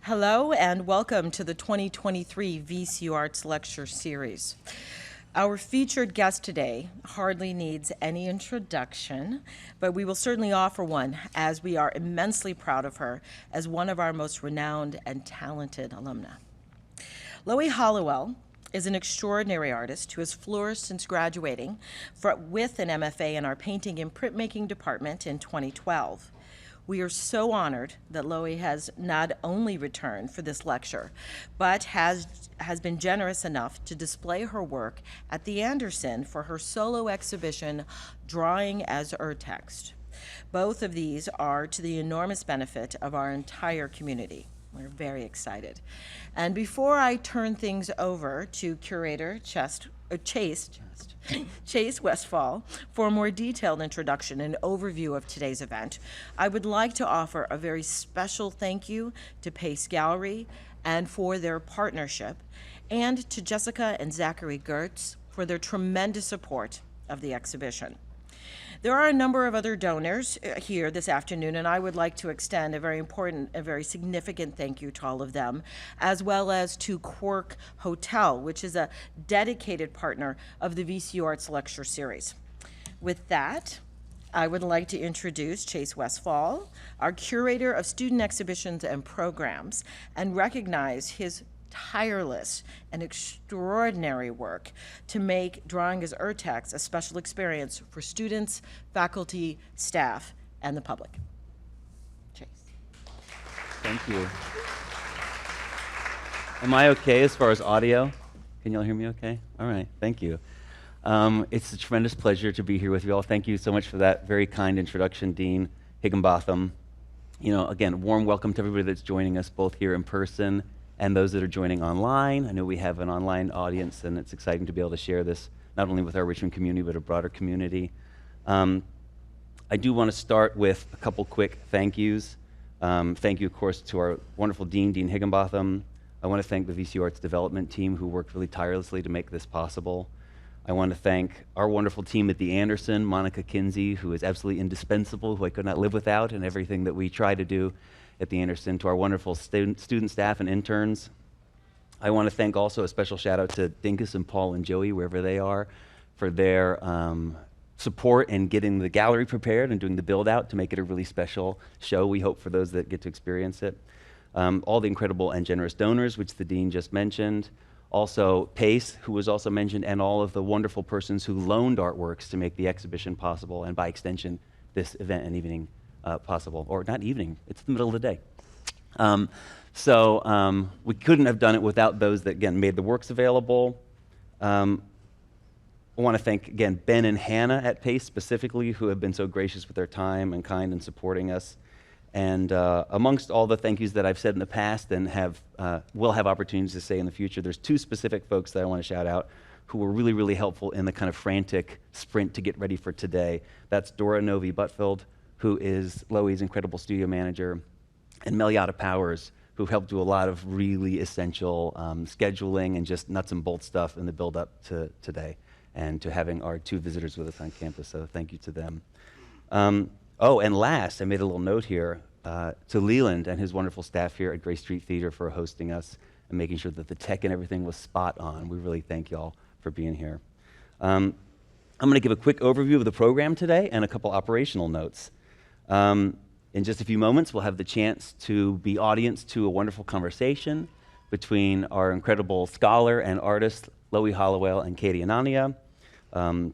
Hello and welcome to the 2023 VCUarts Lecture Series. Our featured guest today hardly needs any introduction, but we will certainly offer one as we are immensely proud of her as one of our most renowned and talented alumna. Loie Hollowell is an extraordinary artist who has flourished since graduating with an M.F.A. in our Painting and Printmaking department in 2012. We are so honored that Loie has not only returned for this lecture, but has been generous enough to display her work at the Anderson for her solo exhibition, Drawing as Urtext. Both of these are to the enormous benefit of our entire community. We're very excited. And before I turn things over to curator Chase Westfall for a more detailed introduction and overview of today's event, I would like to offer a very special thank you to Pace Gallery and for their partnership, and to Jessica and Zachary Gertz for their tremendous support of the exhibition. There are a number of other donors here this afternoon, and I would like to extend a very important, a very significant thank you to all of them, as well as to Quirk Hotel, which is a dedicated partner of the VCUarts Lecture Series. With that, I would like to introduce Chase Westfall, our curator of student exhibitions and programs, and recognize his tireless and extraordinary work to make Drawing as Urtext a special experience for students, faculty, staff, and the public. Chase. Thank you. Am I okay as far as audio? Can you all hear me okay? All right, thank you. It's a tremendous pleasure to be here with you all. Thank you so much for that very kind introduction, Dean Higginbotham. You know, again, warm welcome to everybody that's joining us both here in person and those that are joining online. I know we have an online audience, and it's exciting to be able to share this not only with our Richmond community, but a broader community. I do want to start with a couple quick thank yous. Thank you, of course, to our wonderful Dean Higginbotham. I want to thank the VCUarts development team who worked really tirelessly to make this possible. I want to thank our wonderful team at the Anderson, Monica Kinsey, who is absolutely indispensable, who I could not live without, and everything that we try to do at the Anderson, to our wonderful student staff and interns. I want to thank also a special shout out to Dinkus and Paul and Joey, wherever they are, for their support in getting the gallery prepared and doing the build out to make it a really special show, we hope, for those that get to experience it. All the incredible and generous donors, which the Dean just mentioned. Also Pace, who was also mentioned, and all of the wonderful persons who loaned artworks to make the exhibition possible, and by extension, this event and evening possible, or not evening, it's the middle of the day. So we couldn't have done it without those that, again, made the works available. I want to thank, again, Ben and Hannah at Pace specifically, who have been so gracious with their time and kind in supporting us. And amongst all the thank yous that I've said in the past and will have opportunities to say in the future, there's two specific folks that I want to shout out who were really, really helpful in the kind of frantic sprint to get ready for today. That's Dora Novi-Butfield, who is Loie's incredible studio manager, and Meliata Powers, who helped do a lot of really essential scheduling and just nuts and bolts stuff in the build-up to today, and to having our two visitors with us on campus, so thank you to them. Oh, and last, I made a little note here, to Leland and his wonderful staff here at Gray Street Theater for hosting us and making sure that the tech and everything was spot on. We really thank y'all for being here. I'm going to give a quick overview of the program today and a couple operational notes. In just a few moments, we'll have the chance to be audience to a wonderful conversation between our incredible scholar and artist, Loie Hollowell and Katie Anania. And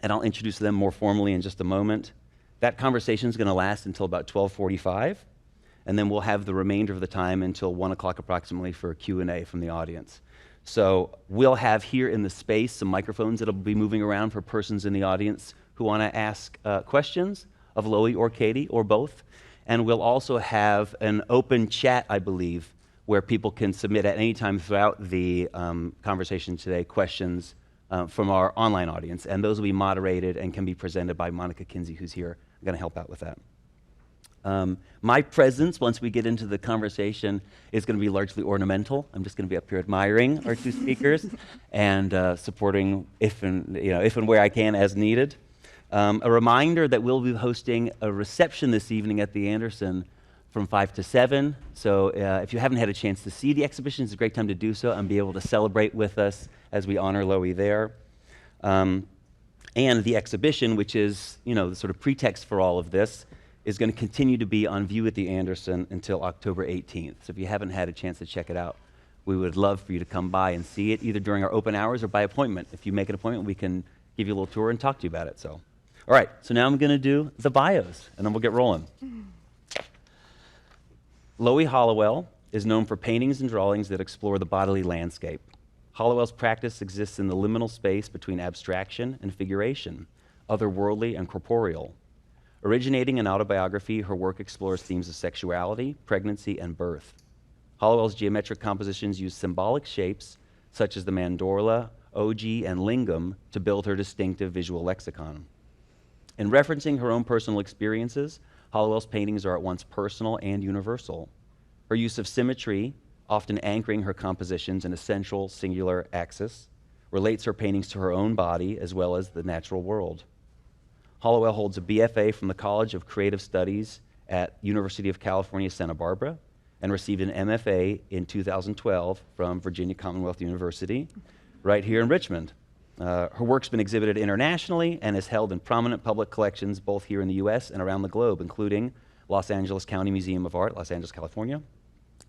I'll introduce them more formally in just a moment. That conversation is going to last until about 12:45, and then we'll have the remainder of the time until 1 o'clock approximately for a Q&A from the audience. So we'll have here in the space some microphones that'll be moving around for persons in the audience who want to ask questions of Loie or Katie or both. And we'll also have an open chat, I believe, where people can submit at any time throughout the conversation today questions from our online audience. And those will be moderated and can be presented by Monica Kinsey, who's here, going to help out with that. My presence, once we get into the conversation, is going to be largely ornamental. I'm just going to be up here admiring our two speakers and supporting if and where I can as needed. A reminder that we'll be hosting a reception this evening at the Anderson from 5 to 7. So if you haven't had a chance to see the exhibition, it's a great time to do so and be able to celebrate with us as we honor Loie there. And the exhibition, which is, the sort of pretext for all of this, is going to continue to be on view at the Anderson until October 18th. So if you haven't had a chance to check it out, we would love for you to come by and see it, either during our open hours or by appointment. If you make an appointment, we can give you a little tour and talk to you about it. So, all right, so now I'm going to do the bios, and then we'll get rolling. Loie Hollowell is known for paintings and drawings that explore the bodily landscape. Hollowell's practice exists in the liminal space between abstraction and figuration, otherworldly and corporeal. Originating in autobiography, her work explores themes of sexuality, pregnancy, and birth. Hollowell's geometric compositions use symbolic shapes, such as the mandorla, ogee, and lingam, to build her distinctive visual lexicon. In referencing her own personal experiences, Hollowell's paintings are at once personal and universal. Her use of symmetry, often anchoring her compositions in a central, singular axis, relates her paintings to her own body as well as the natural world. Hollowell holds a B.F.A. from the College of Creative Studies at University of California, Santa Barbara, and received an M.F.A. in 2012 from Virginia Commonwealth University, right here in Richmond. Her work's been exhibited internationally and is held in prominent public collections both here in the U.S. and around the globe, including Los Angeles County Museum of Art, Los Angeles, California,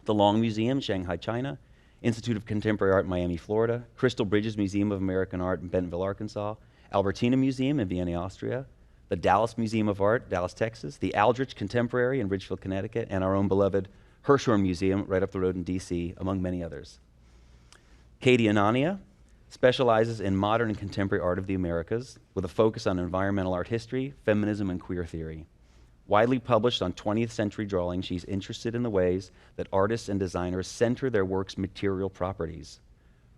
the Long Museum, Shanghai, China, Institute of Contemporary Art, Miami, Florida, Crystal Bridges Museum of American Art in Bentonville, Arkansas, Albertina Museum in Vienna, Austria, the Dallas Museum of Art, Dallas, Texas, the Aldrich Contemporary in Ridgefield, Connecticut, and our own beloved Hirshhorn Museum right up the road in D.C., among many others. Katie Anania specializes in modern and contemporary art of the Americas with a focus on environmental art history, feminism, and queer theory. Widely published on 20th century drawing, she's interested in the ways that artists and designers center their work's material properties.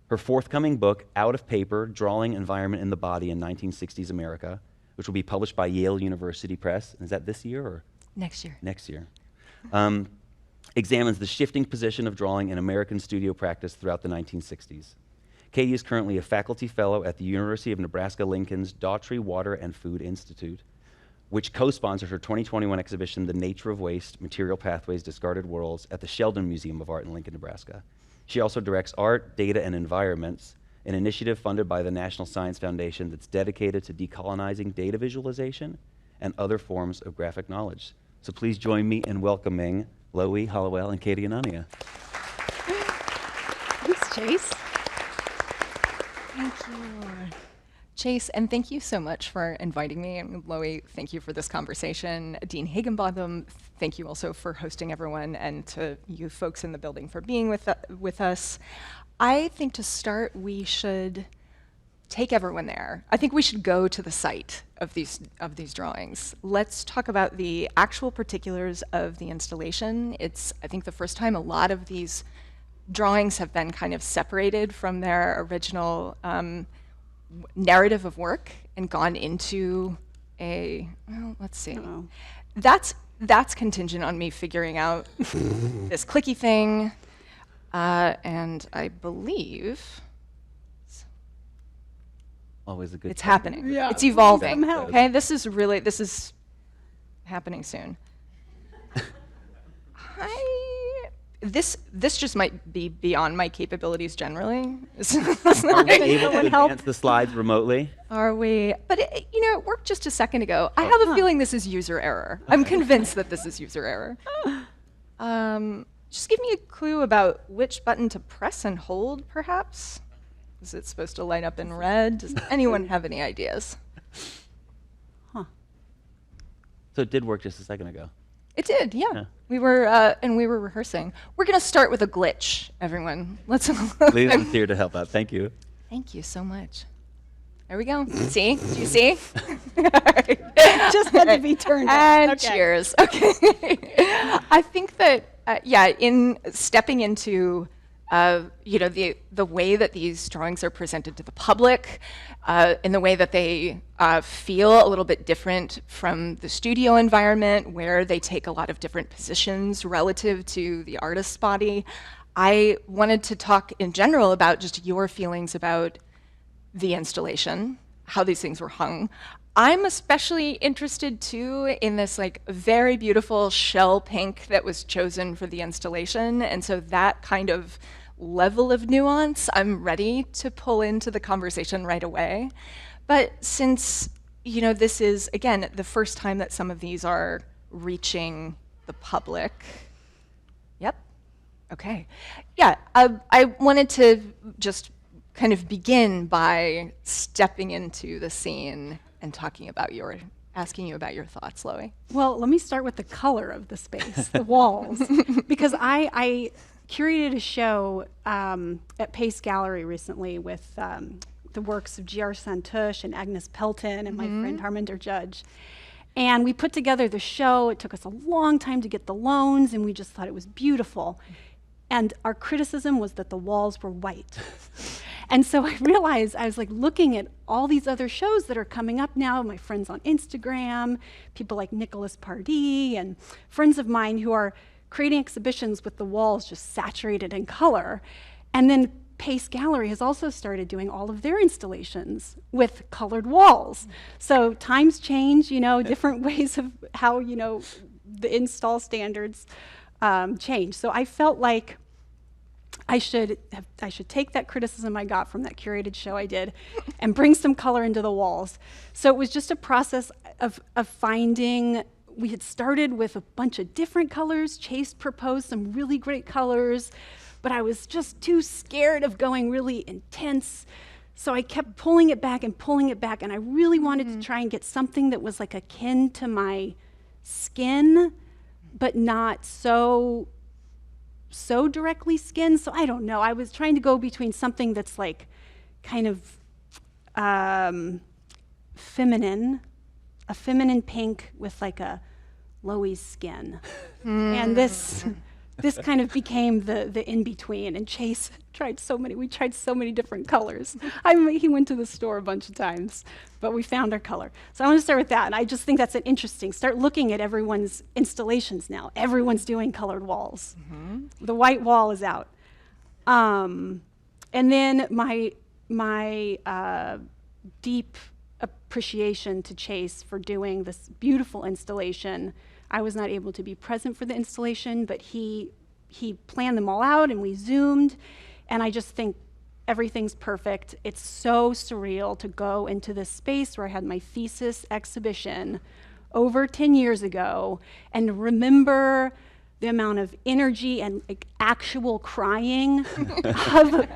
Her forthcoming book, Out of Paper, Drawing Environment in the Body in 1960s America, which will be published by Yale University Press, is that this year or? Next year. Next year. Examines the shifting position of drawing in American studio practice throughout the 1960s. Katie is currently a faculty fellow at the University of Nebraska-Lincoln's Daughtry Water and Food Institute, which co-sponsored her 2021 exhibition, The Nature of Waste, Material Pathways, Discarded Worlds, at the Sheldon Museum of Art in Lincoln, Nebraska. She also directs Art, Data, and Environments, an initiative funded by the National Science Foundation that's dedicated to decolonizing data visualization and other forms of graphic knowledge. So please join me in welcoming Loie Hollowell and Katie Anania. Thanks, Chase. Thank you. Chase, and thank you so much for inviting me. And Loie, thank you for this conversation. Dean Higginbotham, thank you also for hosting everyone, and to you folks in the building for being with us. I think to start, we should take everyone there. I think we should go to the site of these drawings. Let's talk about the actual particulars of the installation. It's, I think, the first time a lot of these drawings have been kind of separated from their original narrative of work and gone into a, well, let's see. Uh-oh. That's contingent on me figuring out this clicky thing, and I believe Always a good it's thing. happening. Yeah. It's evolving. Some help. Okay, this is happening soon. This just might be beyond my capabilities generally. Are we able to help? advance the slides remotely? Are we? But it worked just a second ago. I have a feeling this is user error. I'm convinced that this is user error. Just give me a clue about which button to press and hold, perhaps. Is it supposed to light up in red? Does anyone have any ideas? So it did work just a second ago. It did, yeah. Yeah. We were rehearsing. We're gonna start with a glitch, everyone. Let's. Leave us here to help out. Thank you. Thank you so much. There we go. See? Do you see? Just had to be turned on. And Okay. cheers. Okay. I think that in stepping into the way that these drawings are presented to the public, in the way that they feel a little bit different from the studio environment, where they take a lot of different positions relative to the artist's body. I wanted to talk in general about just your feelings about the installation, how these things were hung. I'm especially interested too in this like very beautiful shell pink that was chosen for the installation. And so that kind of level of nuance, I'm ready to pull into the conversation right away. But since, you know, this is, again, the first time that some of these are reaching the public. Yep. Okay. Yeah, I wanted to just kind of begin by stepping into the scene and asking you about your thoughts, Loie. Well, let me start with the color of the space, the walls, because I curated a show at Pace Gallery recently with the works of G.R. Santush and Agnes Pelton and my friend Harminder Judge. And we put together the show. It took us a long time to get the loans, and we just thought it was beautiful. And our criticism was that the walls were white. And so I realized, I was like looking at all these other shows that are coming up now, my friends on Instagram, people like Nicholas Pardee, and friends of mine who are creating exhibitions with the walls just saturated in color. And then Pace Gallery has also started doing all of their installations with colored walls. So times change, you know, different ways of how, you know, the install standards change. So I felt like I should take that criticism I got from that curated show I did and bring some color into the walls. So it was just a process of finding. We had started with a bunch of different colors. Chase proposed some really great colors, but I was just too scared of going really intense. So I kept pulling it back, and I really wanted to try and get something that was like akin to my skin, but not so directly skin. So I don't know. I was trying to go between something that's like kind of feminine, a feminine pink with like a Loie's skin. And this kind of became the in-between. And Chase we tried so many different colors. He went to the store a bunch of times, but we found our color. So I want to start with that. And I just think that's start looking at everyone's installations now. Everyone's doing colored walls. The white wall is out. And then my deep appreciation to Chase for doing this beautiful installation. I was not able to be present for the installation, but he planned them all out, and we Zoomed, and I just think everything's perfect. It's so surreal to go into this space where I had my thesis exhibition over 10 years ago and remember the amount of energy and like actual crying of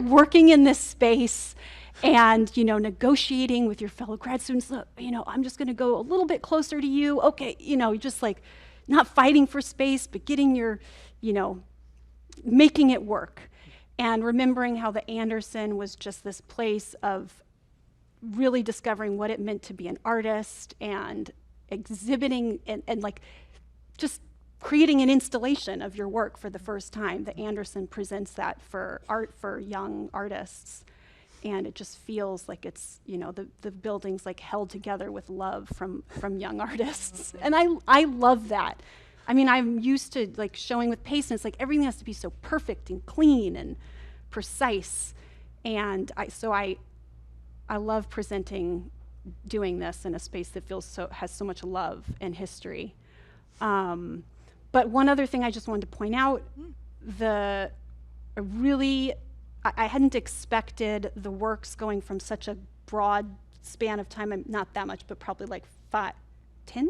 working in this space and, you know, negotiating with your fellow grad students. Look, you know, I'm just going to go a little bit closer to you. Okay, you know, just like not fighting for space, but getting your, you know, making it work. And remembering how the Anderson was just this place of really discovering what it meant to be an artist and exhibiting and like just creating an installation of your work for the first time. The Anderson presents that for art for young artists. And it just feels like it's, you know, the building's like held together with love from young artists. And I love that. I mean, I'm used to like showing with Pace, and it's like everything has to be so perfect and clean and precise. And I love doing this in a space that has so much love and history. But one other thing I just wanted to point out, I hadn't expected the works going from such a broad span of time, not that much, but probably like 10?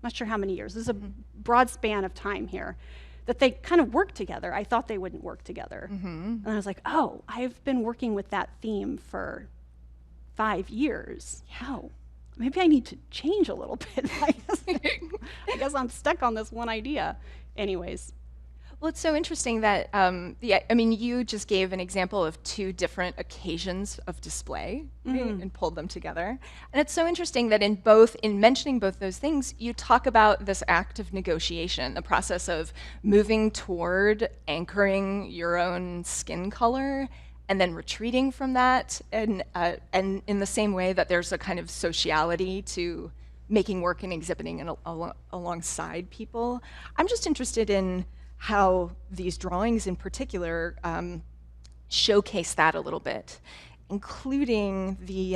Not sure how many years. This is a broad span of time here, that they kind of work together. I thought they wouldn't work together. And I was like, oh, I've been working with that theme for 5 years. Oh, maybe I need to change a little bit. I guess I'm stuck on this one idea. Anyways. Well, it's so interesting that, I mean, you just gave an example of 2 different occasions of display, right, and pulled them together. And it's so interesting that in mentioning both those things, you talk about this act of negotiation, the process of moving toward anchoring your own skin color and then retreating from that, and in the same way that there's a kind of sociality to making work and exhibiting alongside people. I'm just interested in how these drawings in particular showcase that a little bit, including the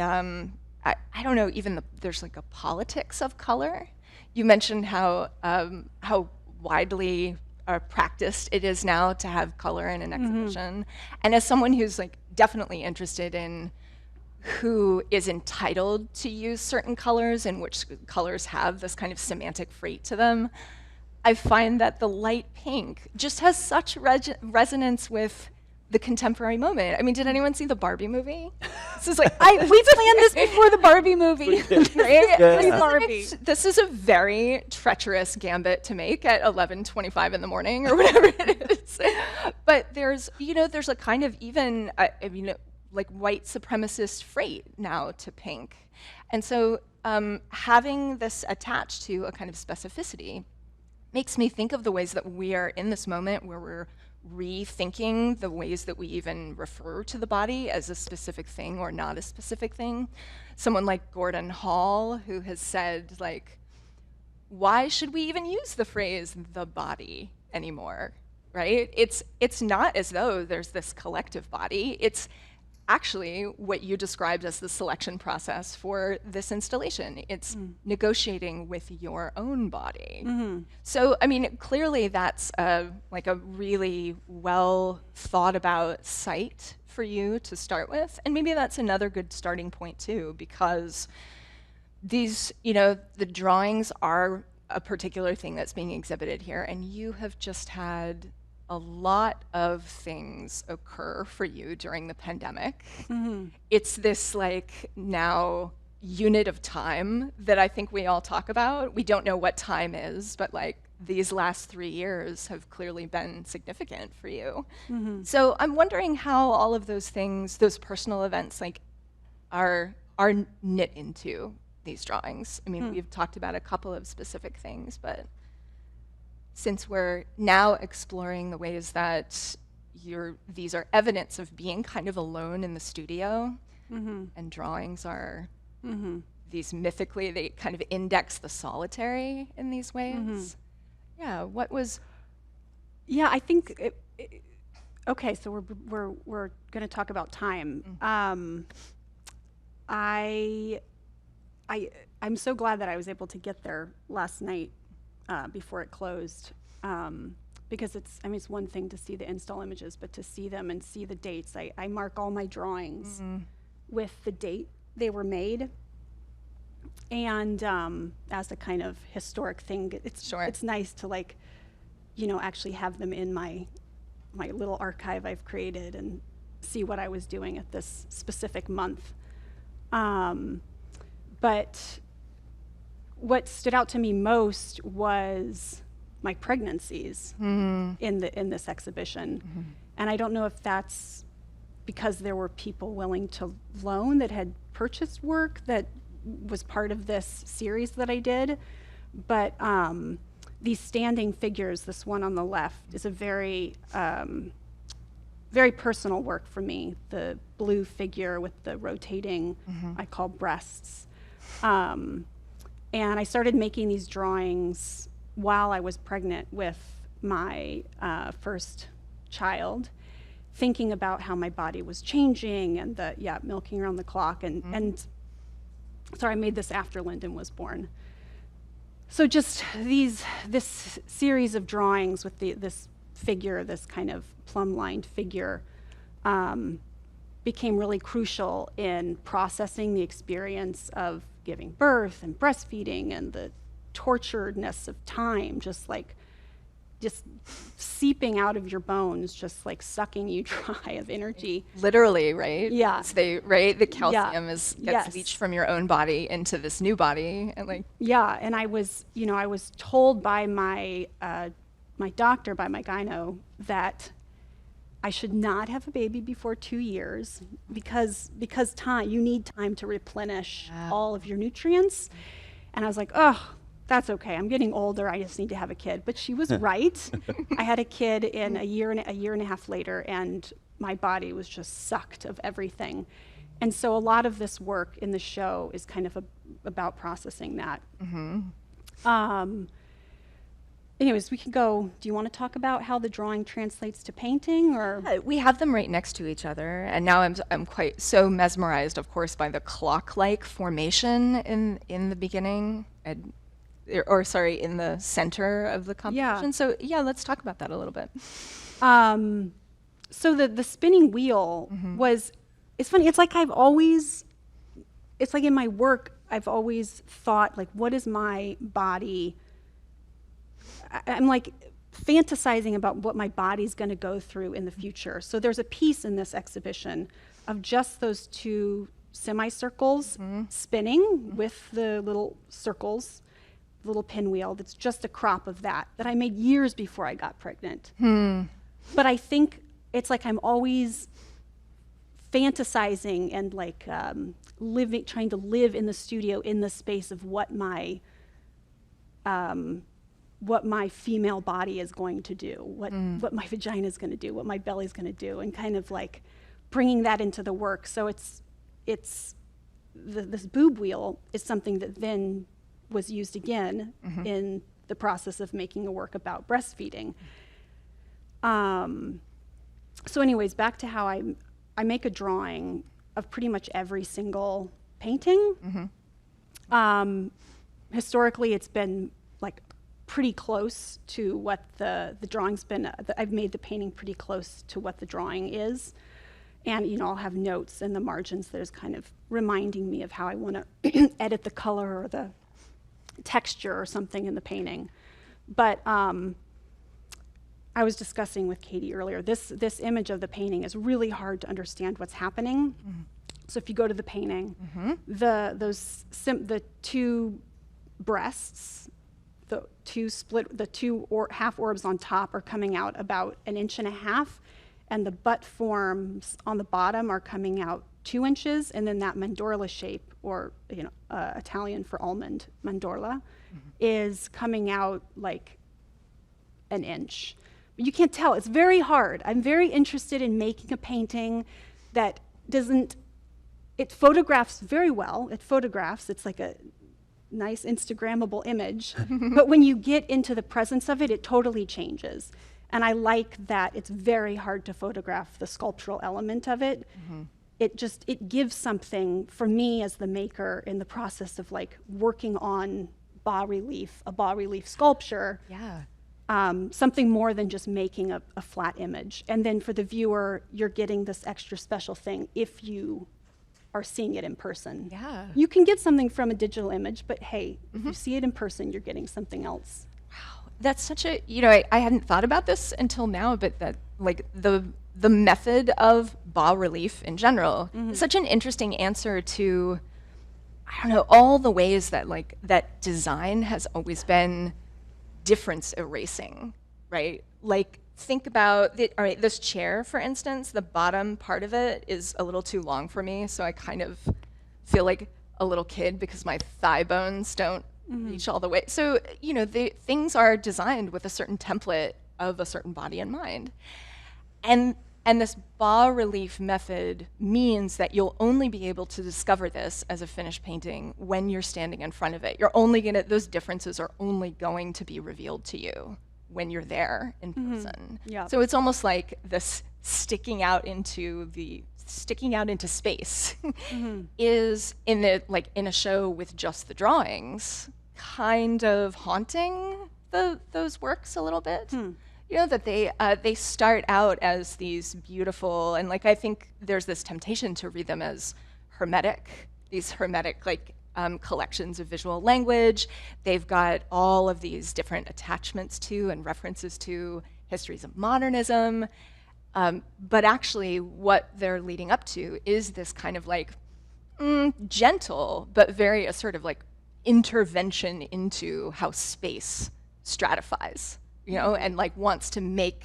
I don't know, even there's like a politics of color. You mentioned how widely practiced it is now to have color in an exhibition. And as someone who's like definitely interested in who is entitled to use certain colors and which colors have this kind of semantic freight to them, I find that the light pink just has such resonance with the contemporary moment. I mean, did anyone see the Barbie movie? This is like, we planned this before the Barbie movie. right? Yeah. Barbie. This is a very treacherous gambit to make at 11:25 in the morning or whatever it is. But there's a kind of even, like white supremacist freight now to pink. And so having this attached to a kind of specificity makes me think of the ways that we are in this moment where we're rethinking the ways that we even refer to the body as a specific thing or not a specific thing. Someone like Gordon Hall, who has said, like, why should we even use the phrase the body anymore, right? It's not as though there's this collective body. It's actually what you described as the selection process for this installation. It's negotiating with your own body. So, I mean, clearly that's like a really well thought about site for you to start with. And maybe that's another good starting point too, because these, the drawings are a particular thing that's being exhibited here, and you have just had a lot of things occur for you during the pandemic. It's this like now unit of time that I think we all talk about. We don't know what time is, but like these last 3 years have clearly been significant for you. So I'm wondering how all of those things, those personal events, like are knit into these drawings. I mean, we've talked about a couple of specific things, but since we're now exploring the ways that these are evidence of being kind of alone in the studio, and drawings are these mythically, they kind of index the solitary in these ways. Yeah, what was? Yeah, I think. Okay, so we're going to talk about time. I'm so glad that I was able to get there last night before it closed, because it's one thing to see the install images, but to see them and see the dates. I mark all my drawings with the date they were made, and as a kind of historic thing, it's nice to actually have them in my little archive I've created and see what I was doing at this specific month. But what stood out to me most was my pregnancies in this exhibition. And I don't know if that's because there were people willing to loan that had purchased work that was part of this series that I did, but these standing figures, this one on the left, is a very very personal work for me. The blue figure with the rotating, I call breasts. And I started making these drawings while I was pregnant with my first child, thinking about how my body was changing and milking around the clock. And so I made this after Lyndon was born. So just this series of drawings with this figure, this kind of plumb-lined figure, became really crucial in processing the experience of giving birth and breastfeeding and the torturedness of time, just seeping out of your bones, just like sucking you dry of energy. Literally, right? Yeah. The calcium gets leached from your own body into this new body, and and I was told by my doctor, by my gyno, that I should not have a baby before 2 years because you need time to replenish all of your nutrients. And I was like, oh, that's okay. I'm getting older. I just need to have a kid. But she was right. I had a kid in a year and a half later, and my body was just sucked of everything. And so a lot of this work in the show is kind of about processing that. anyways, we can go, do you want to talk about how the drawing translates to painting, or? We have them right next to each other, and now I'm quite so mesmerized, of course, by the clock-like formation in the beginning, or sorry, in the center of the composition. Yeah. So yeah, let's talk about that a little bit. So the spinning wheel it's funny, it's like it's like in my work, I've always thought, like, what is my body, I'm like fantasizing about what my body's gonna go through in the future. So there's a piece in this exhibition of just those two semicircles spinning with the little circles, little pinwheel, that's just a crop of that I made years before I got pregnant. But I think it's like I'm always fantasizing and like trying to live in the studio in the space of what my female body is going to do, what my vagina is going to do, what my belly is going to do, and kind of like bringing that into the work. So this boob wheel is something that then was used again in the process of making a work about breastfeeding. So anyways, back to how I make a drawing of pretty much every single painting. Historically, it's been like pretty close to what the drawing's been. I've made the painting pretty close to what the drawing is. And, you know, I'll have notes in the margins that is kind of reminding me of how I want to edit the color or the texture or something in the painting. But I was discussing with Katie earlier, this image of the painting is really hard to understand what's happening. So if you go to the painting, the two breasts, the two half orbs on top are coming out about 1.5 inches, and the butt forms on the bottom are coming out 2 inches, and then that mandorla shape, or Italian for almond, mandorla, is coming out like 1 inch. You can't tell, it's very hard. I'm very interested in making a painting that it photographs very well. It's like a nice Instagrammable image, but when you get into the presence of it, it totally changes. And I like that it's very hard to photograph the sculptural element of it. It gives something for me as the maker in the process of like working on a bas relief sculpture. Yeah. Something more than just making a flat image. And then for the viewer, you're getting this extra special thing if you are seeing it in person. Yeah. You can get something from a digital image, but hey, if you see it in person, you're getting something else. Wow, that's such a, I hadn't thought about this until now, but that like the method of bas relief in general is such an interesting answer to, I don't know, all the ways that like that design has always been difference erasing, right? Like think about this chair, for instance, the bottom part of it is a little too long for me, so I kind of feel like a little kid because my thigh bones don't reach all the way. So, things are designed with a certain template of a certain body in mind. And this bas relief method means that you'll only be able to discover this as a finished painting when you're standing in front of it. Those differences are only going to be revealed to you when you're there in person. Yeah. So it's almost like this sticking out into space is in a show with just the drawings, kind of haunting those works a little bit. That they start out as these beautiful, and like I think there's this temptation to read them as hermetic, these hermetic collections of visual language. They've got all of these different attachments to and references to histories of modernism. But actually what they're leading up to is this kind of gentle, but very assertive intervention into how space stratifies, and wants to make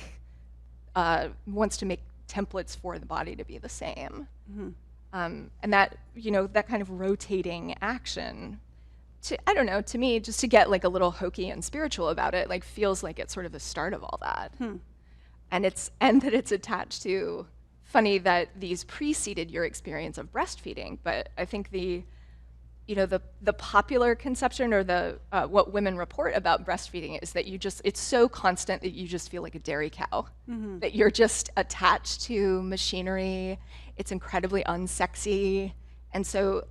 templates for the body to be the same. And that, that kind of rotating action, to me, just to get a little hokey and spiritual about it, feels like it's sort of the start of all that. And that it's attached to, funny that these preceded your experience of breastfeeding, but I think the popular conception or the what women report about breastfeeding is that it's so constant that you just feel like a dairy cow, that you're just attached to machinery. It's incredibly unsexy, and so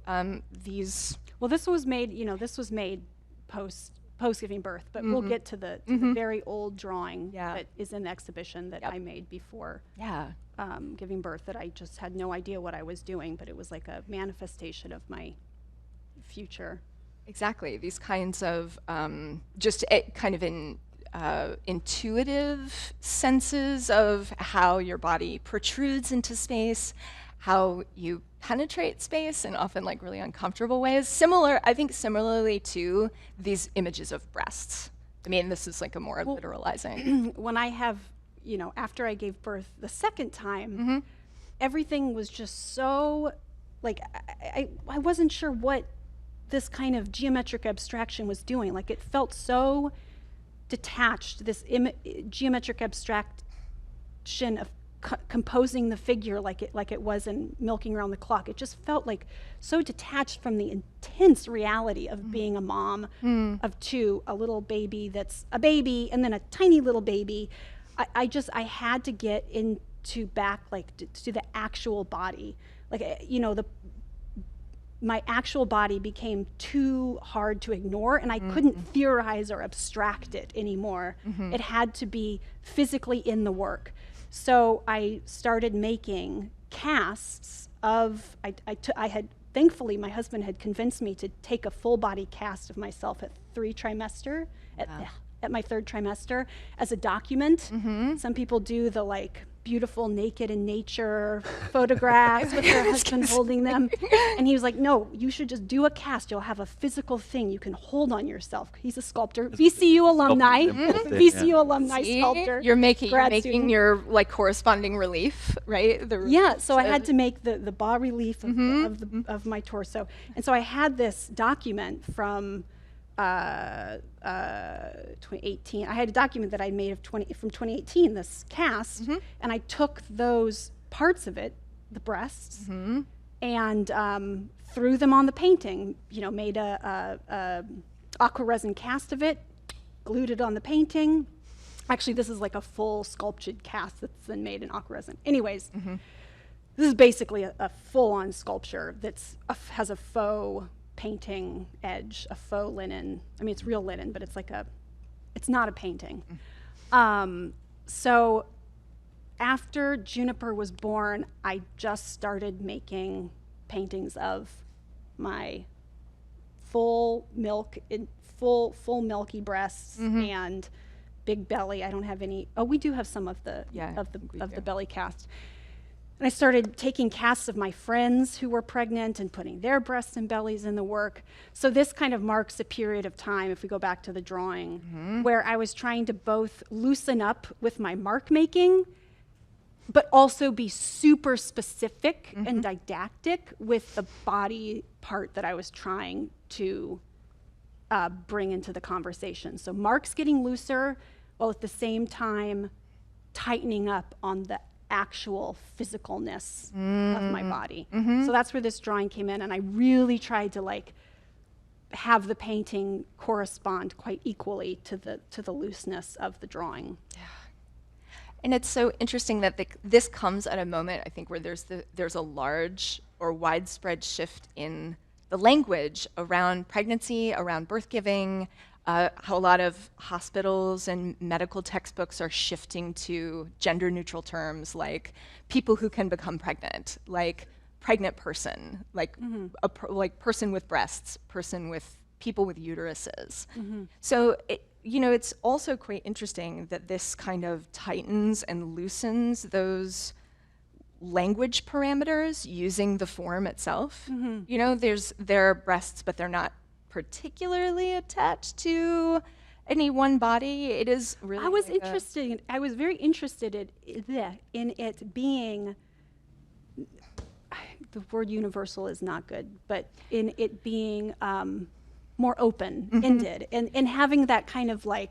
these. Well, this was made, this was made post giving birth, but we'll get to the very old drawing that is in the exhibition that I made before giving birth, that I just had no idea what I was doing, but it was like a manifestation of my future. Exactly, these kinds of just kind of intuitive senses of how your body protrudes into space, how you penetrate space in often like really uncomfortable ways. I think similarly to these images of breasts. I mean, this is like a more literalizing. When I have, after I gave birth the second time, everything was just so, like, I wasn't sure what this kind of geometric abstraction was doing. Like, it felt so detached, this geometric abstraction of composing the figure like it was in Milking Around the Clock. It just felt like so detached from the intense reality of being a mom of two, a little baby that's a baby and then a tiny little baby. I had to get into back to the actual body. My actual body became too hard to ignore, and I couldn't theorize or abstract it anymore. It had to be physically in the work. So I started making casts of, thankfully my husband had convinced me to take a full body cast of myself at my third trimester as a document. Some people do the beautiful naked in nature photographs with their husband holding them. And he was like, no, you should just do a cast. You'll have a physical thing you can hold on yourself. He's a sculptor, VCU alumni, VCU alumni sculptor. You're making your corresponding relief, right? So I had to make the bas relief of my torso. And so I had this document from 2018. I had a document that I made from 2018, this cast, and I took those parts of it, the breasts, and threw them on the painting. Made a aqua resin cast of it, glued it on the painting. Actually, this is like a full sculptured cast that's then made in aqua resin. Anyways, this is basically a full-on sculpture has a faux painting edge, a faux linen. I mean, it's real linen, but it's not a painting. So after Juniper was born, I just started making paintings of my full milky breasts and big belly. I don't have any. Oh, we do have some of the belly cast. And I started taking casts of my friends who were pregnant and putting their breasts and bellies in the work. So this kind of marks a period of time, if we go back to the drawing, where I was trying to both loosen up with my mark making, but also be super specific and didactic with the body part that I was trying to bring into the conversation. So marks getting looser, while at the same time tightening up on the actual physicalness of my body. So that's where this drawing came in, and I really tried to have the painting correspond quite equally to the looseness of the drawing. Yeah. And it's so interesting that this comes at a moment, I think, where there's a large or widespread shift in the language around pregnancy, around birth giving, how a lot of hospitals and medical textbooks are shifting to gender-neutral terms like people who can become pregnant, like pregnant person, like person with breasts, people with uteruses. So it's also quite interesting that this kind of tightens and loosens those language parameters using the form itself. There are breasts, but they're not particularly attached to any one body. It is really. I was very interested in it being. The word universal is not good, but in it being more open-ended and having that kind of I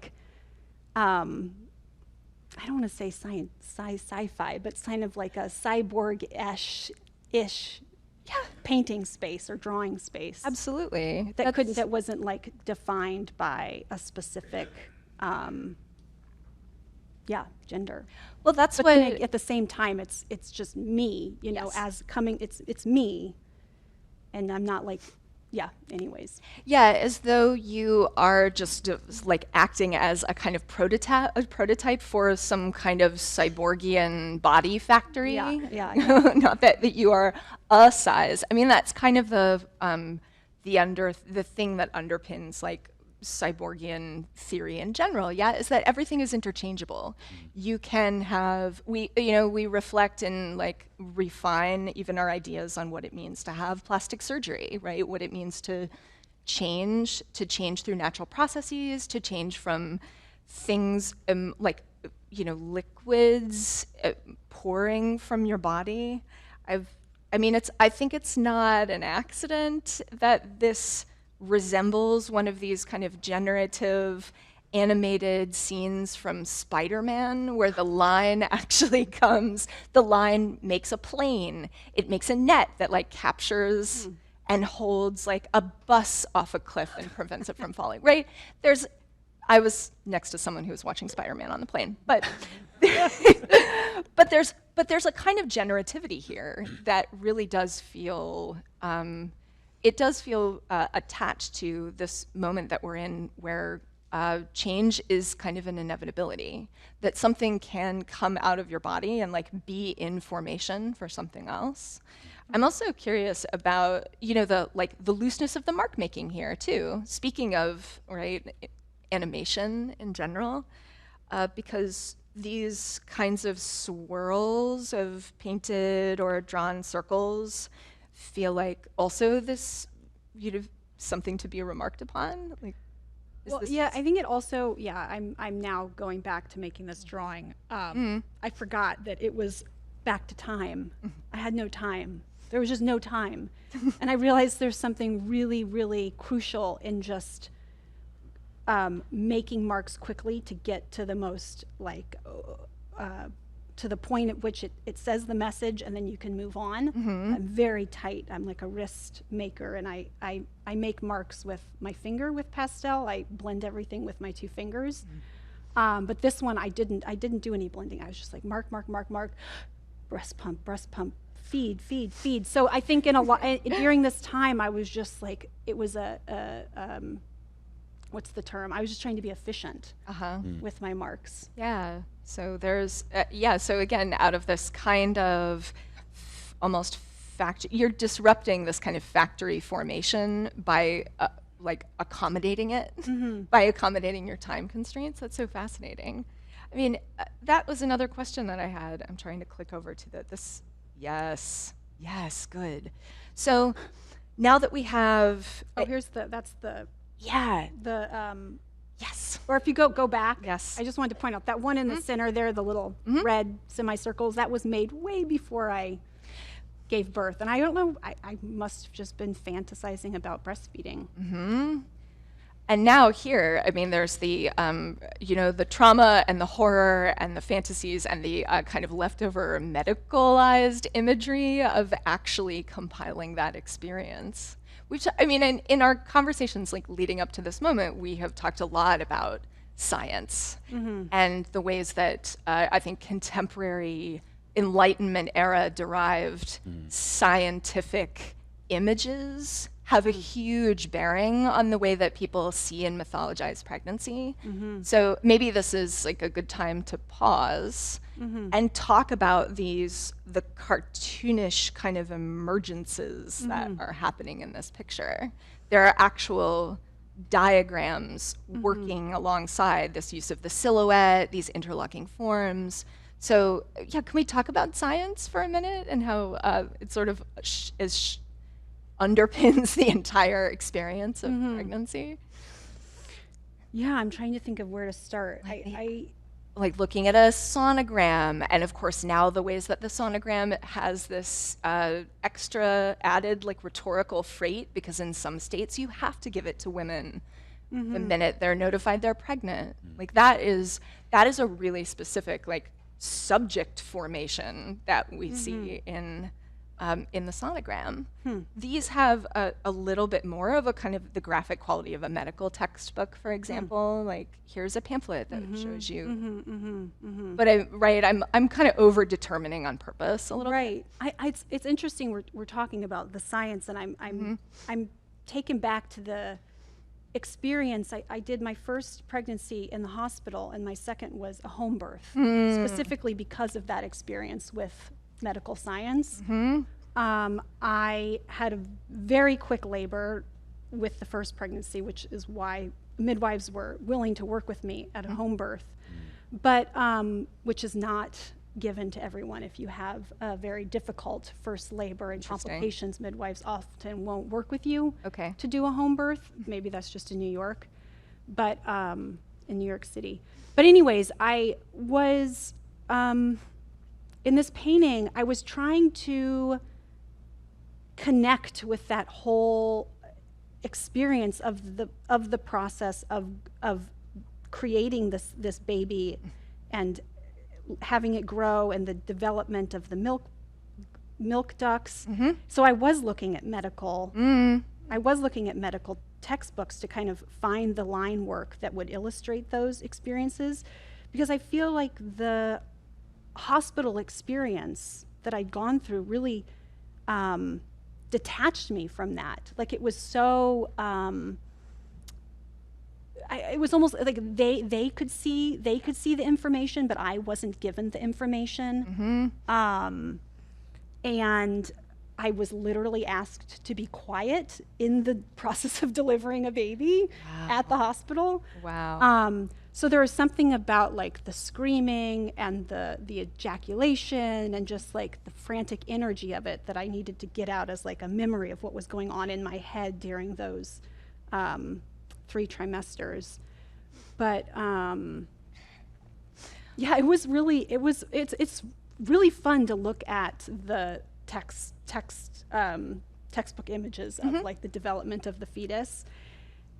don't want to say sci-fi, but kind of like a cyborg-ish painting space or drawing space. Absolutely. That wasn't like defined by a specific gender. Well, that's But what then at the same time, it's just me, you know, Yes. it's me, and I'm not like, anyways. Yeah, as though you are just like acting as a kind of prototype for some kind of cyborgian body factory. Yeah. Not that you are a size. I mean, that's kind of the thing that underpins like cyborgian theory in general, is that everything is interchangeable. You can have, we reflect and like refine even our ideas on what it means to have plastic surgery, right? What it means to change through natural processes, to change from things liquids pouring from your body. I think it's not an accident that this resembles one of these kind of generative animated scenes from Spider-Man where the line actually comes, the line makes a plane, it makes a net that like captures and holds like a bus off a cliff and prevents it from falling, right? I was next to someone who was watching Spider-Man on the plane, but but there's a kind of generativity here that really does feel attached to this moment that we're in where change is kind of an inevitability, that something can come out of your body and like be in formation for something else. I'm also curious about, the looseness of the mark making here too. Speaking of, animation in general, because these kinds of swirls of painted or drawn circles feel like also this, something to be remarked upon. I think it also, I'm now going back to making this drawing. I forgot that it was back to time. I had no time. There was just no time. And I realized there's something really, really crucial in just making marks quickly to get to the most, to the point at which it says the message and then you can move on. I'm very tight. I'm like a wrist maker, and I make marks with my finger with pastel. I blend everything with my two fingers. But this one I didn't do any blending. I was just like mark, breast pump, feed. So I think during this time I was just like, it was what's the term? I was just trying to be efficient with my marks. Yeah. So there's, so again, out of this kind of almost you're disrupting this kind of factory formation by accommodating it, by accommodating your time constraints. That's so fascinating. I mean, that was another question that I had. I'm trying to click over to this. Yes, good. So now that we have. Yes. Or if you go back. Yes. I just wanted to point out that one in the center there, the little red semicircles, that was made way before I gave birth. And I don't know, I must have just been fantasizing about breastfeeding. And now here, I mean, there's the, the trauma and the horror and the fantasies and the kind of leftover medicalized imagery of actually compiling that experience. Which, I mean, in our conversations like leading up to this moment, we have talked a lot about science and the ways that I think contemporary Enlightenment era derived scientific images have a huge bearing on the way that people see and mythologize pregnancy. So maybe this is like a good time to pause and talk about the cartoonish kind of emergences that are happening in this picture. There are actual diagrams working alongside this use of the silhouette, these interlocking forms. So can we talk about science for a minute and how it sort of underpins the entire experience of pregnancy? Yeah, I'm trying to think of where to start. Like looking at a sonogram, and of course now the ways that the sonogram has this extra added like rhetorical freight, because in some states you have to give it to women the minute they're notified they're pregnant. Like that is a really specific like subject formation that we see in in the sonogram. These have a little bit more of a kind of the graphic quality of a medical textbook, for example. Like, here's a pamphlet that shows you. But I'm kind of over determining on purpose a little bit. Right. It's interesting. We're talking about the science, and I'm taken back to the experience. I did my first pregnancy in the hospital, and my second was a home birth, specifically because of that experience with medical science. I had a very quick labor with the first pregnancy, which is why midwives were willing to work with me at a home birth, but which is not given to everyone. If you have a very difficult first labor and complications, midwives often won't work with you to do a home birth. Maybe that's just in New York, but in New York City. But anyways, I was in this painting, I was trying to connect with that whole experience of the process of creating this baby and having it grow, and the development of the milk ducts. So I was looking at medical textbooks to kind of find the line work that would illustrate those experiences, because I feel like the hospital experience that I'd gone through really detached me from that. Like, it was so it was almost like they could see the information, but I wasn't given the information. And I was literally asked to be quiet in the process of delivering a baby at the hospital. So there was something about like the screaming and the ejaculation and just like the frantic energy of it that I needed to get out as like a memory of what was going on in my head during those 3 trimesters. But yeah, it's really fun to look at the textbook images of like the development of the fetus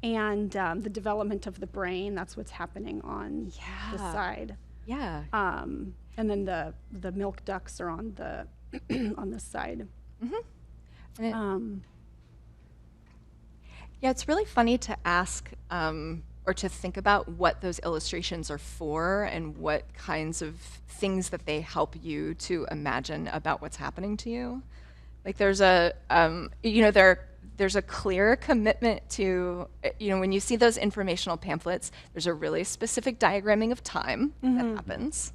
and the development of the brain. That's what's happening on the side. And then the milk ducts are on the on this side. Yeah, it's really funny to ask or to think about what those illustrations are for and what kinds of things that they help you to imagine about what's happening to you. Like, there's a there's a clear commitment to, when you see those informational pamphlets, there's a really specific diagramming of time that happens.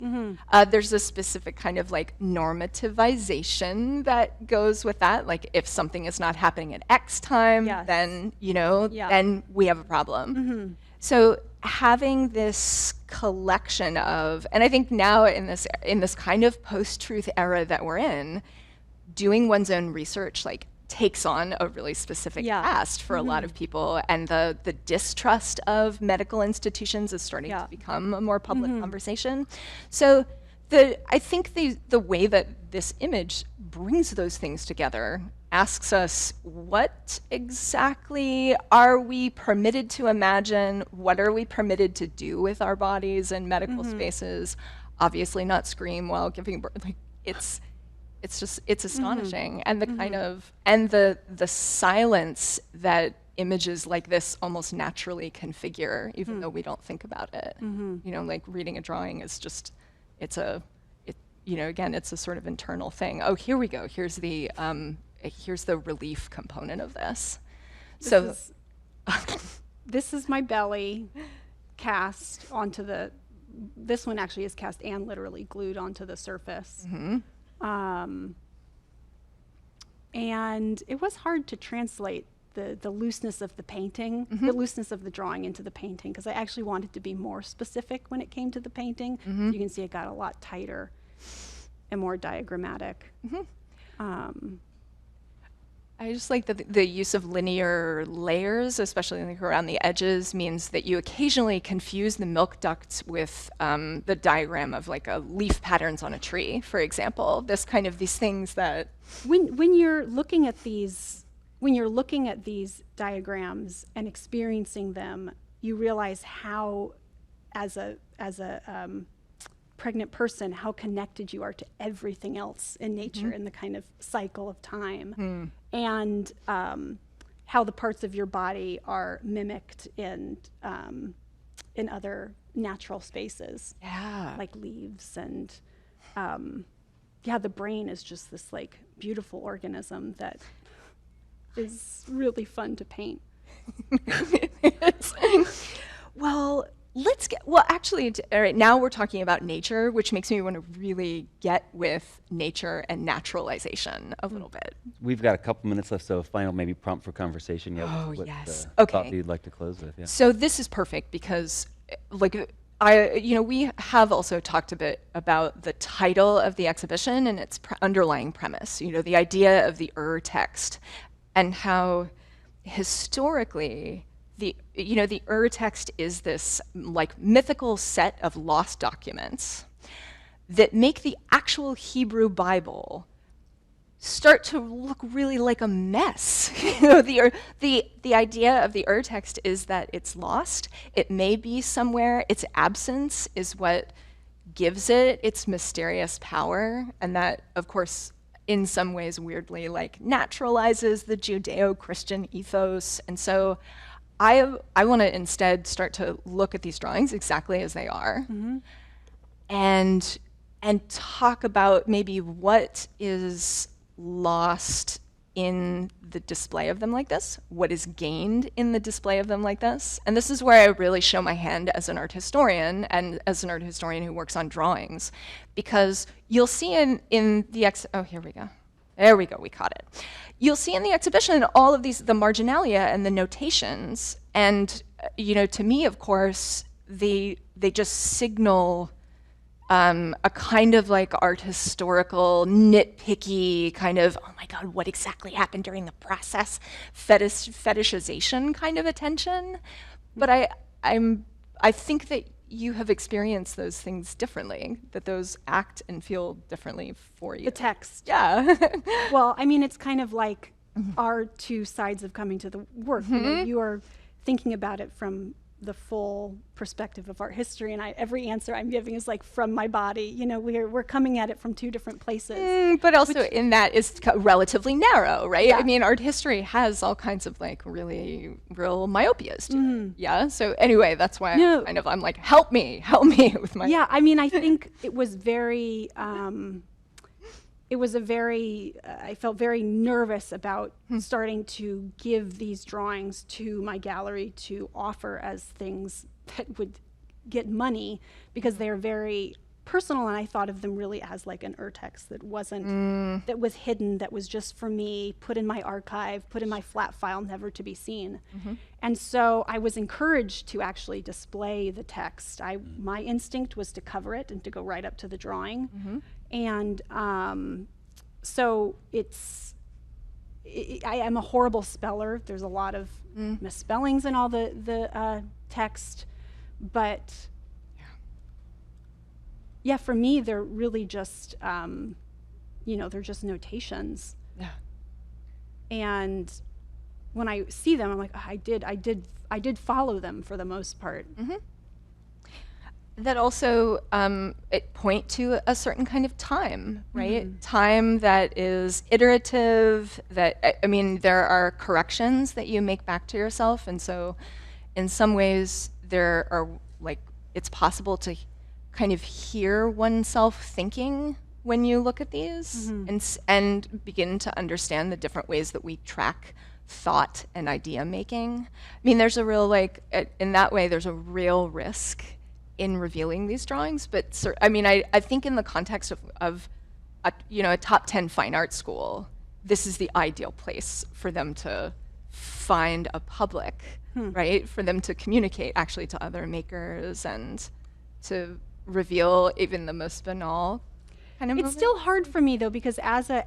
There's a specific kind of like normativization that goes with that. Like, if something is not happening at X time, then, then we have a problem. So having this collection of, and I think now in this kind of post-truth era that we're in, doing one's own research, like, takes on a really specific task for a lot of people, and the distrust of medical institutions is starting to become a more public conversation. So I think the way that this image brings those things together asks us, what exactly are we permitted to imagine? What are we permitted to do with our bodies in medical spaces? Obviously not scream while giving birth. Like, it's astonishing. And the kind of, and the silence that images like this almost naturally configure, even though we don't think about it. Like reading a drawing is just, again, it's a sort of internal thing. Oh, here we go. Here's the relief component of this. This is my belly cast onto this one actually is cast and literally glued onto the surface. And it was hard to translate the looseness of the painting, the looseness of the drawing into the painting, because I actually wanted to be more specific when it came to the painting. So you can see it got a lot tighter and more diagrammatic. I just like the use of linear layers, especially like around the edges, means that you occasionally confuse the milk ducts with the diagram of like a leaf patterns on a tree, for example. These things that when you're looking at these diagrams and experiencing them, you realize how, as a pregnant person, how connected you are to everything else in nature in the kind of cycle of time, and how the parts of your body are mimicked in other natural spaces, Yeah. like leaves, and yeah, the brain is just this like beautiful organism that is really fun to paint. Well, actually, all right, now we're talking about nature, which makes me want to really get with nature and naturalization a little bit. We've got a couple minutes left, so a final maybe prompt for conversation. Yeah, Oh, what yes. thought Okay. you'd like to close with? Yeah. So this is perfect because, like, we have also talked a bit about the title of the exhibition and its underlying premise, the idea of the Urtext, and how historically the Urtext is this like mythical set of lost documents that make the actual Hebrew Bible start to look really like a mess. The idea of the Urtext is that it's lost. It may be somewhere. Its absence is what gives it its mysterious power, and that, of course, in some ways weirdly like naturalizes the Judeo-Christian ethos. And so I want to instead start to look at these drawings exactly as they are, and talk about maybe what is lost in the display of them like this, what is gained in the display of them like this. And this is where I really show my hand as an art historian, and as an art historian who works on drawings, because you'll see in the oh, here we go. There we go, we caught it. You'll see in the exhibition all of these, the marginalia and the notations, and to me, of course, they just signal a kind of like art historical, nitpicky kind of, oh my God, what exactly happened during the process, fetishization kind of attention. But I think that you have experienced those things differently, that those act and feel differently for you. The text. Yeah. Well, I mean, it's kind of like our two sides of coming to the work. You are thinking about it from the full perspective of art history, and every answer I'm giving is like from my body. We're coming at it from two different places. But also in that is relatively narrow, right? Yeah. I mean, art history has all kinds of like really real myopias to it. Yeah. So anyway, that's why I'm like, help me with my. Yeah, I mean, I think it was very, I felt very nervous about starting to give these drawings to my gallery to offer as things that would get money, because they're very personal, and I thought of them really as like an Urtext that wasn't, that was hidden, that was just for me, put in my archive, put in my flat file, never to be seen. And so I was encouraged to actually display the text. My instinct was to cover it and to go right up to the drawing. And so I am a horrible speller. There's a lot of misspellings in all the text, but yeah, for me, they're really just, they're just notations. Yeah. And when I see them, I'm like, oh, I did follow them for the most part. That also it point to a certain kind of time, right? Time that is iterative, that, I mean, there are corrections that you make back to yourself. And so in some ways there are like, it's possible to kind of hear oneself thinking when you look at these, and begin to understand the different ways that we track thought and idea making. I mean, there's a real, like, in that way, there's a real risk in revealing these drawings, but I mean, I think in the context of a top 10 fine art school, this is the ideal place for them to find a public, right? For them to communicate actually to other makers and to reveal even the most banal kind of It's moment. still hard for me though, because as a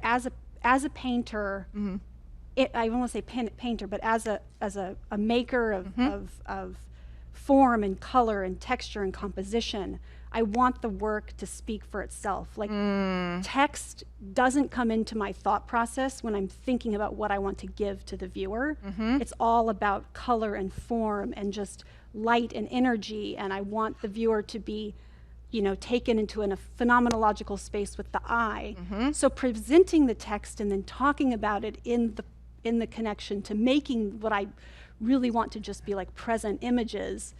painter, I won't say painter, but as a maker of form and color and texture and composition, I want the work to speak for itself. Like text doesn't come into my thought process when I'm thinking about what I want to give to the viewer. It's all about color and form and just light and energy, and I want the viewer to be taken into a phenomenological space with the eye. So presenting the text and then talking about it in the connection to making what I really want to just be like present images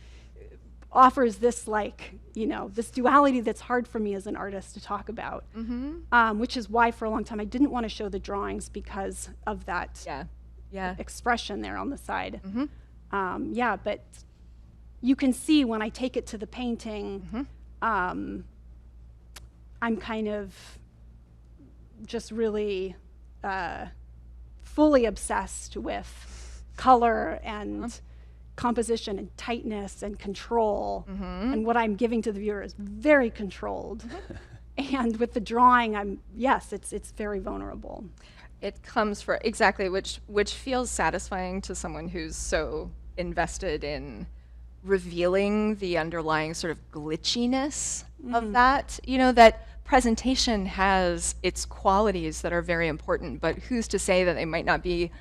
offers this this duality that's hard for me as an artist to talk about. Which is why for a long time I didn't want to show the drawings because of that expression there on the side. But you can see when I take it to the painting, I'm kind of just really fully obsessed with color and composition and tightness and control. And what I'm giving to the viewer is very controlled. And with the drawing, it's very vulnerable. It comes for exactly, which feels satisfying to someone who's so invested in revealing the underlying sort of glitchiness of that. That presentation has its qualities that are very important, but who's to say that they might not be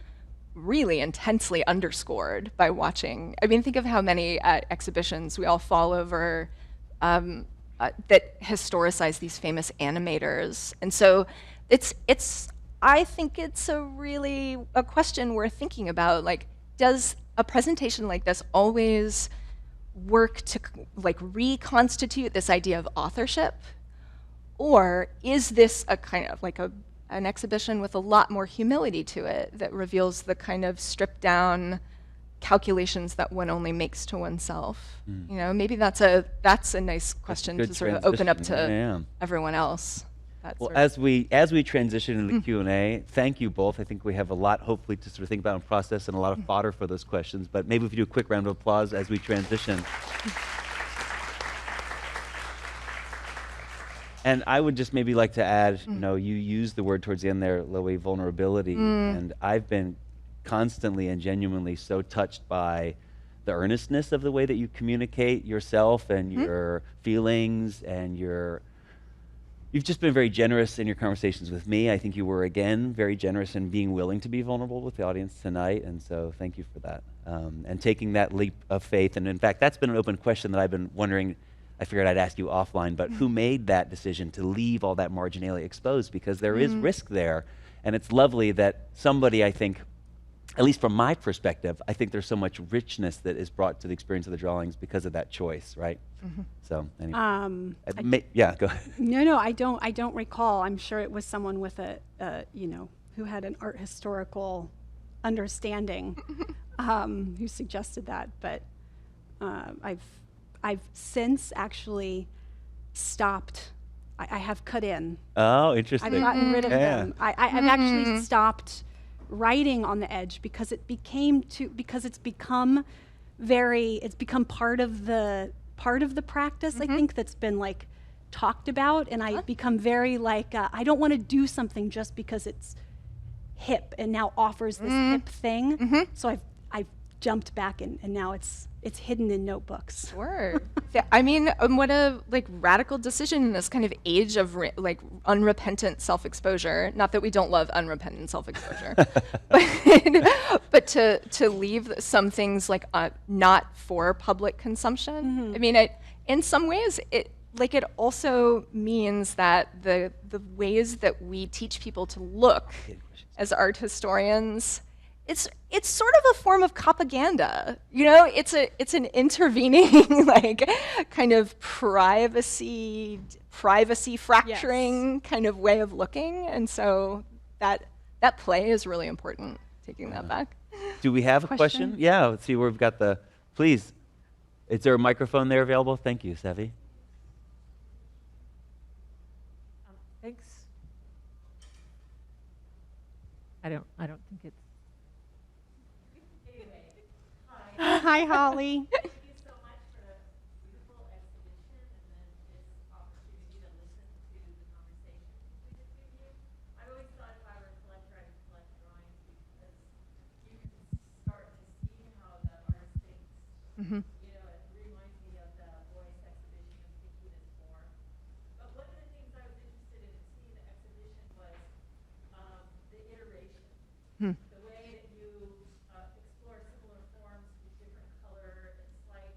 really intensely underscored by watching? I mean, think of how many exhibitions we all fall over that historicize these famous animators. And so I think it's a question worth thinking about. Like, does a presentation like this always work to reconstitute this idea of authorship? Or is this a kind of an exhibition with a lot more humility to it that reveals the kind of stripped down calculations that one only makes to oneself? Maybe that's a nice question to sort of open up to everyone else. Well, as we transition into the Q&A, thank you both. I think we have a lot, hopefully, to sort of think about and process, and a lot of fodder for those questions. But maybe if we do a quick round of applause as we transition. And I would just maybe like to add, you used the word towards the end there, Loie, vulnerability. And I've been constantly and genuinely so touched by the earnestness of the way that you communicate yourself and your feelings, and you've just been very generous in your conversations with me. I think you were, again, very generous in being willing to be vulnerable with the audience tonight, and so thank you for that. And taking that leap of faith. And in fact, that's been an open question that I've been wondering. I figured I'd ask you offline, but who made that decision to leave all that marginalia exposed? Because there is risk there, and it's lovely that somebody, I think, at least from my perspective, I think there's so much richness that is brought to the experience of the drawings because of that choice, right? So anyway, go ahead. No, I don't recall. I'm sure it was someone with who had an art historical understanding, who suggested that. But I've since actually stopped. I have cut in. Oh, interesting. I've gotten rid of them. I've actually stopped writing on the edge because it's become part of the practice. I think that's been talked about, and I've become very I don't want to do something just because it's hip and now offers this hip thing. So I've jumped back, and now it's hidden in notebooks. Sure. I mean, what a radical decision in this kind of age of unrepentant self-exposure. Not that we don't love unrepentant self-exposure, but to leave some things not for public consumption. I mean, in some ways, it also means that the ways that we teach people to look as art historians, it's sort of a form of propaganda, It's an intervening, kind of privacy fracturing kind of way of looking, and so that play is really important. Taking that back. Do we have a question? Yeah. Let's see where we've got the. Please, is there a microphone there available? Thank you, Sevi. Thanks. I don't think it's. Hi, Holly. Thank you so much for a beautiful exhibition and then this opportunity to listen to the conversation between the two of you. I always thought if I were a collector, I would collect drawings because you can start to see how the artist thinks. It reminds me of the Boyce exhibition of Thinking as Form. But one of the things I was interested in seeing the exhibition was the iteration. The way that you explore similar forms with different color and slight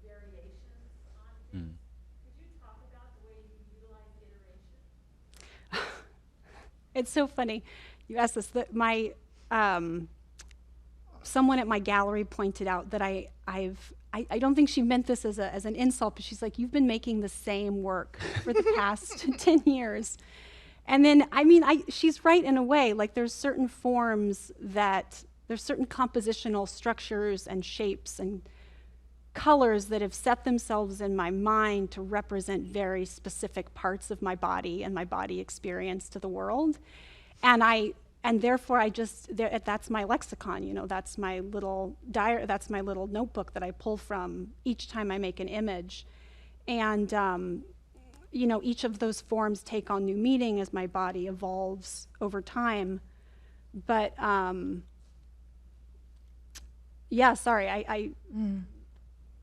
variations on things. It's so funny you asked this. That someone at my gallery pointed out that I don't think she meant this as an insult, but she's like, you've been making the same work for the past 10 years. And then, she's right in a way. Like, there's certain forms there's certain compositional structures and shapes and colors that have set themselves in my mind to represent very specific parts of my body and my body experience to the world. And therefore that's my lexicon, that's my little that's my little notebook that I pull from each time I make an image. And each of those forms take on new meaning as my body evolves over time. But yeah, sorry,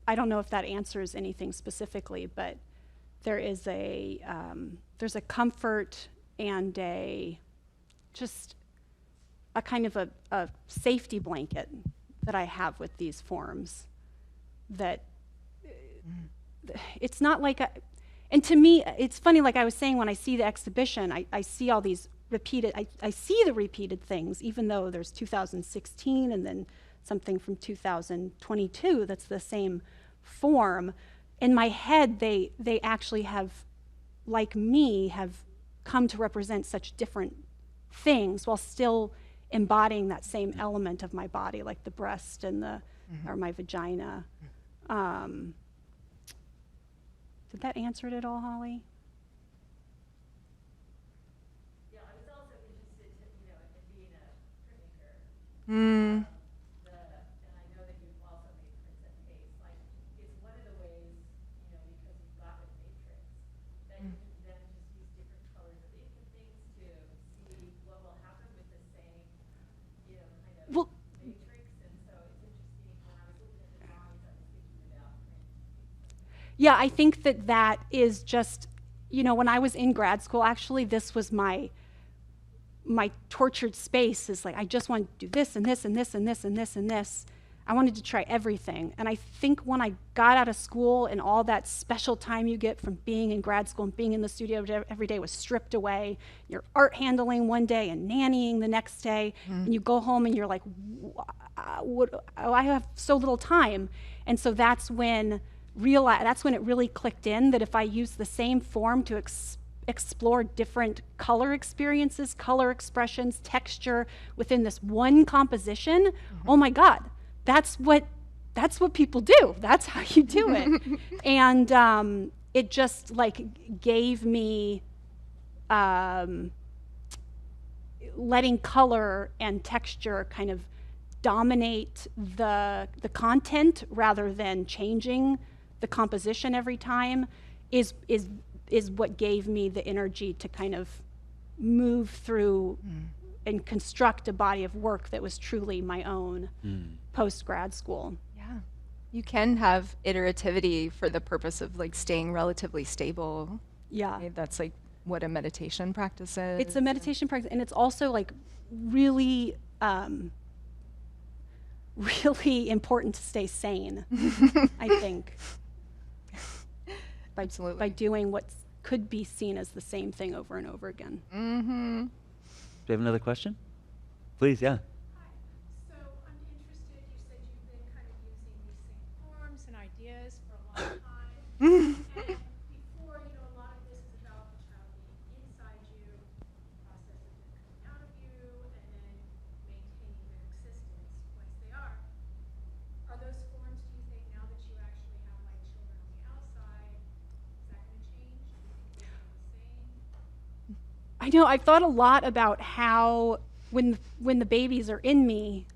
I don't know if that answers anything specifically, but there's a comfort and just a kind of a safety blanket that I have with these forms, that it's not like and to me, it's funny, like I was saying, when I see the exhibition, I see all these repeated, I see the repeated things, even though there's 2016 and then something from 2022 that's the same form. In my head, they actually have, like me, have come to represent such different things while still embodying that same element of my body, like the breast and or my vagina. Did that answer it at all, Holly? Yeah, I was also interested to, in being a printmaker. Mm. And I know that you've also made prints at Pace. Like, it's one of the ways, because you've got a matrix, that you can then just use different colors of ink and things to see what will happen with the same, kind of Well, matrix. And so it's interesting, when I was looking at the drawings, I was thinking about print. Yeah, I think that is just, when I was in grad school, actually, this was my tortured space, is like, I just want to do this and this and this and this and this and this. I wanted to try everything. And I think when I got out of school and all that special time you get from being in grad school and being in the studio every day was stripped away, you're art handling one day and nannying the next day, and you go home and you're like, I have so little time. And so that's when it really clicked in, that if I use the same form to explore different color experiences, color expressions, texture within this one composition, oh my God, that's what people do. That's how you do it. And it just gave me letting color and texture kind of dominate the content rather than changing the composition every time is what gave me the energy to kind of move through and construct a body of work that was truly my own post-grad school. Yeah. You can have iterativity for the purpose of staying relatively stable. Yeah. Right? That's what a meditation practice is. It's a meditation practice, and it's also really really important to stay sane, I think. Absolutely. By doing what could be seen as the same thing over and over again. Mm-hmm. Do you have another question? Please, yeah. Hi. So I'm interested, you said you've been kind of using these same forms and ideas for a long time. And before, a lot of this is about the child being inside you, the process of them coming out of you, and then maintaining their existence once they are. Are those forms, do you think, now that you actually have children on the outside, is that going to change? Do you think they're the same? I know, I've thought a lot about how when the babies are in me,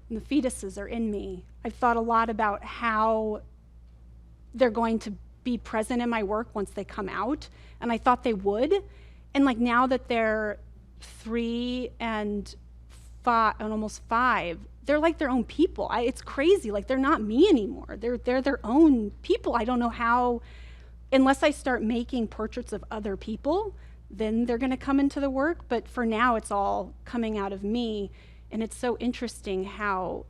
and the fetuses are in me, I've thought a lot about how they're going to be present in my work once they come out, and I thought they would. And now that they're 3 and 5 and almost 5, they're like their own people. It's crazy. They're not me anymore. They're their own people. I don't know how, unless I start making portraits of other people, then they're going to come into the work. But for now, it's all coming out of me. And it's so interesting how,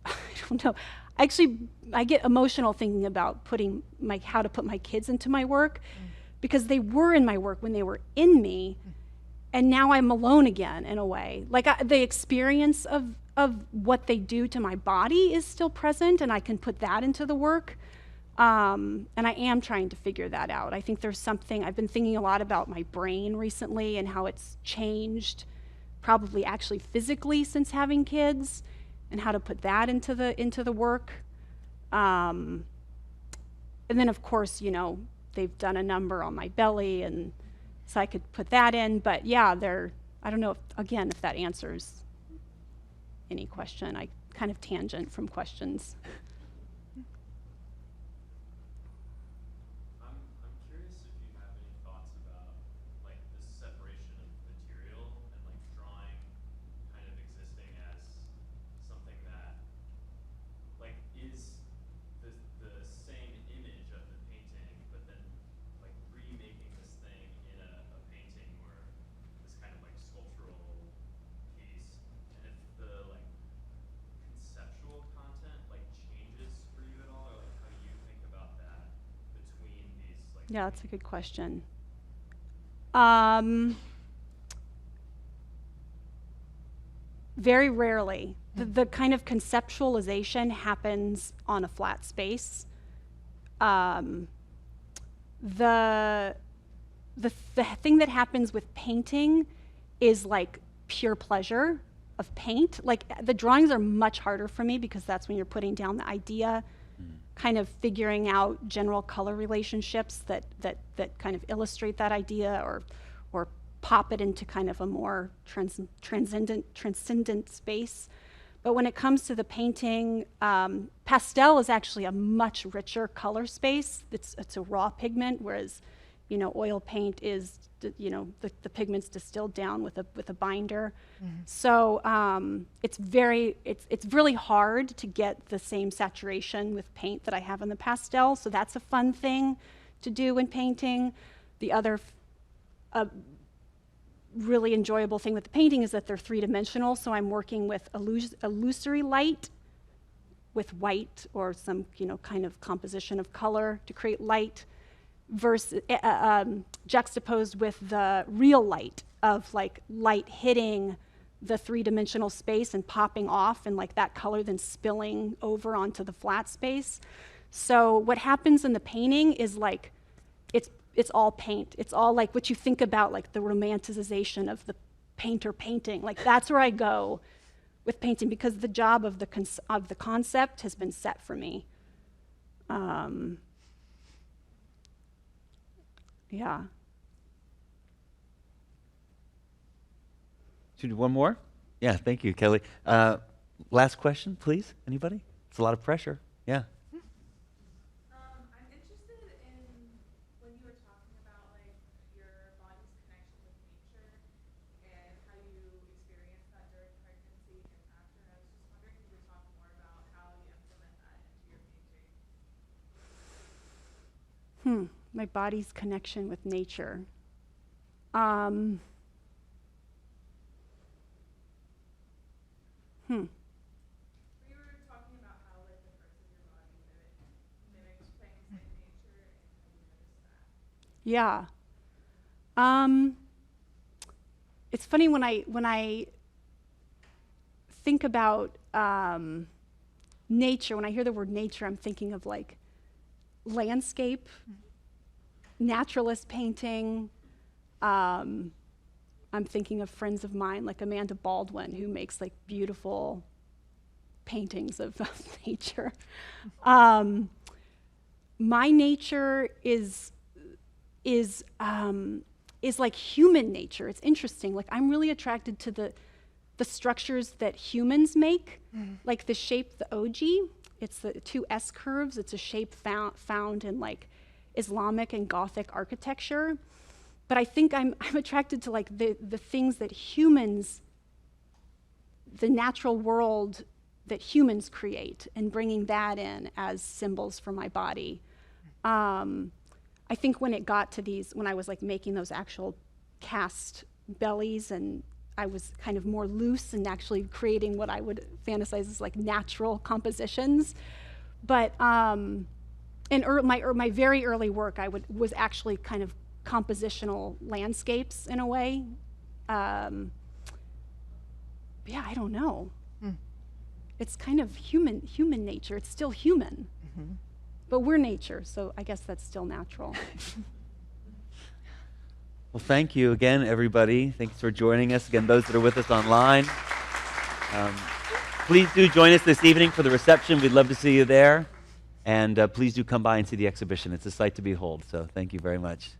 I don't know, actually, I get emotional thinking about how to put my kids into my work, because they were in my work when they were in me. and now I'm alone again in a way. Like the experience of what they do to my body is still present, and I can put that into the work. And I am trying to figure that out. I think there's something, I've been thinking a lot about my brain recently and how it's changed, probably actually physically since having kids, and how to put that into the work. And then of course, you know, they've done a number on my belly, and so I could put that in. But yeah, I don't know if that answers any question. I kind of tangent from questions. I'm curious if you have any thoughts about like this separation of material and like drawing kind of existing as something that like is the same image of the painting, but then like remaking this thing in a painting or this kind of like sculptural piece, and if the like conceptual content like changes for you at all, or like how you think about that between these like. Yeah, that's a good question. Very rarely. The kind of conceptualization happens on a flat space. The thing that happens with painting is like pure pleasure of paint. Like the drawings are much harder for me because that's when you're putting down the idea, kind of figuring out general color relationships that kind of illustrate that idea or pop it into kind of a more transcendent space. But when it comes to the painting, pastel is actually a much richer color space. It's a raw pigment, whereas, you know, oil paint is, you know, the pigment's distilled down with a binder. Mm-hmm. So it's really hard to get the same saturation with paint that I have in the pastel. So that's a fun thing to do in painting. The other really enjoyable thing with the painting is that they're three-dimensional, so I'm working with illusory light with white or some, you know, kind of composition of color to create light, versus juxtaposed with the real light of like light hitting the three-dimensional space and popping off, and like that color then spilling over onto the flat space. So what happens in the painting is like it's all paint. It's all like what you think about, like the romanticization of the painter painting. Like that's where I go with painting, because the job of the concept has been set for me. Yeah. Should we do one more? Yeah, thank you, Kelly. Last question, please. Anybody? It's a lot of pressure. Yeah. I'm interested in when you were talking about like your body's connection with nature and how you experienced that during pregnancy and after. I was just wondering if you could talk more about how you implement that into your painting. My body's connection with nature. You were talking about how like the parts of your body mimics things like nature, and how you noticed that. Yeah. It's funny when I think about nature, when I hear the word nature, I'm thinking of like landscape, naturalist painting. I'm thinking of friends of mine like Amanda Baldwin, who makes like beautiful paintings of nature. My nature is like human nature. It's interesting. Like I'm really attracted to the structures that humans make, like the shape, the oji. It's the two S curves. It's a shape found in like Islamic and Gothic architecture. But I think I'm attracted to like the things that humans, the natural world that humans create, and bringing that in as symbols for my body. I think when it got to these, when I was like making those actual cast bellies, and I was kind of more loose and actually creating what I would fantasize as like natural compositions. But in my very early work, was actually kind of compositional landscapes in a way. yeah, I don't know. It's kind of human nature. It's still human. But we're nature, so I guess that's still natural. Well, thank you again, everybody. Thanks for joining us. Again, those that are with us online. Please do join us this evening for the reception. We'd love to see you there. And please do come by and see the exhibition. It's a sight to behold. So thank you very much.